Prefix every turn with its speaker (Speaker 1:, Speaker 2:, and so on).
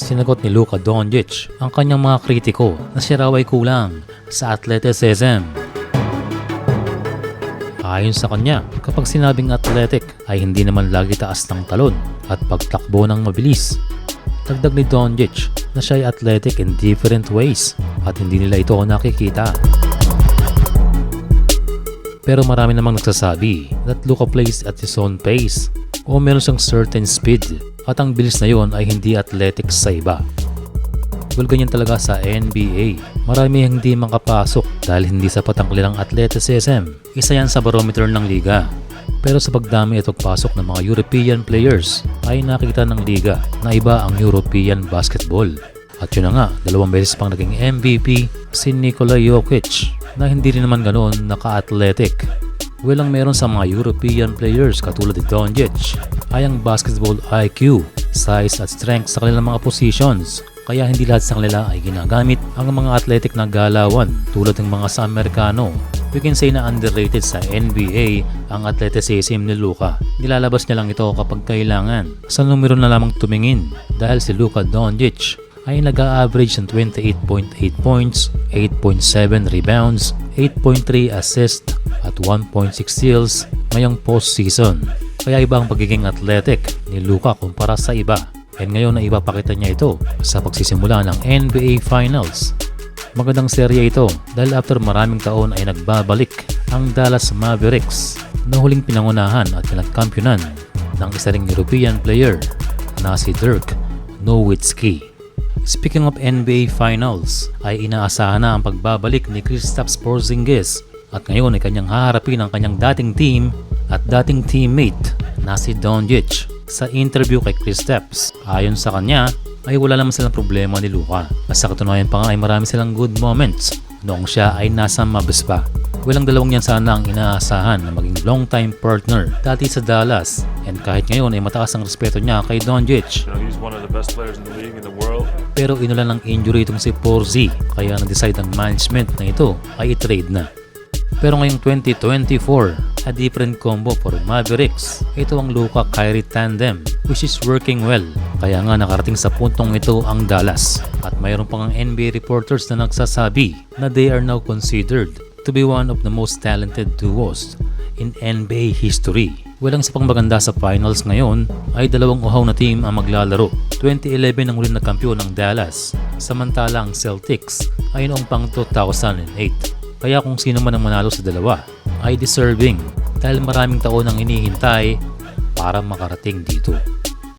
Speaker 1: Sinagot ni Luka Doncic ang kanyang mga kritiko na siya raw ay kulang sa athleticism. Ayon sa kanya, kapag sinabing athletic ay hindi naman lagi taas ng talon at pagtakbo ng mabilis. Dagdag ni Doncic na siya ay athletic in different ways at hindi nila ito nakikita. Pero marami namang nagsasabi that Luka plays at his own pace o meron siyang certain speed at ang bilis na yon ay hindi athletic sa iba. Well, ganyan talaga sa NBA. Marami hindi makapasok dahil hindi sapat ang kanilang athleticism. Isa yan sa barometer ng liga. Pero sa pagdami at pagpasok ng mga European players ay nakita ng liga na iba ang European basketball. At yun na nga, 2 beses pang naging MVP si Nikola Jokic na hindi rin naman ganoon naka-athletic. Well, ang meron sa mga European players katulad ni Doncic ay ang basketball IQ, size at strength sa kanilang mga positions. Kaya hindi lahat sa kanila ay ginagamit ang mga athletic na galawan tulad ng mga sa Amerikano. We can say na underrated sa NBA ang athleticism ni Luka. Nilalabas niya lang ito kapag kailangan. Sa numero na lamang tumingin dahil si Luka Doncic ay nag-a-average ng 28.8 points, 8.7 rebounds, 8.3 assists at 1.6 steals ngayong postseason. Kaya iba ang pagiging athletic ni Luka kumpara sa iba. And ngayon na ipapakita niya ito sa pagsisimula ng NBA Finals. Magandang serye ito dahil after maraming taon ay nagbabalik ang Dallas Mavericks na huling pinangunahan at pinagkampyonan ng isa ring European player na si Dirk Nowitzki. Speaking of NBA Finals, ay inaasahan na ang pagbabalik ni Kristaps Porzingis at ngayon ay kanyang haharapin ang kanyang dating team at dating teammate na si Doncic. Sa interview kay Kristaps, ayon sa kanya ay wala naman silang problema ni Luka. Sa katunayan pa nga ay marami silang good moments noong siya ay nasa Mavs pa. Walang dalawang yan sana ang inaasahan na maging long-time partner dati sa Dallas. And kahit ngayon ay mataas ang respeto niya kay Doncic.
Speaker 2: He's one of the best players in the league, in the world.
Speaker 1: Pero inulan ng injury itong si Porzi kaya nag-decide ang management na ito ay i-trade na. Pero ngayong 2024, a different combo for Mavericks. Ito ang Luka-Kyrie tandem which is working well. Kaya nga nakarating sa puntong ito ang Dallas. At mayroon pang ang NBA reporters na nagsasabi na they are now considered to be one of the most talented duos in NBA history. Walang isa pang maganda sa finals ngayon ay 2 uhaw na team ang maglalaro. 2011 ang huling na kampiyon ng Dallas, samantalang Celtics ay noong pang 2008. Kaya kung sino man ang manalo sa dalawa ay deserving dahil maraming taon ang hinihintay para makarating dito.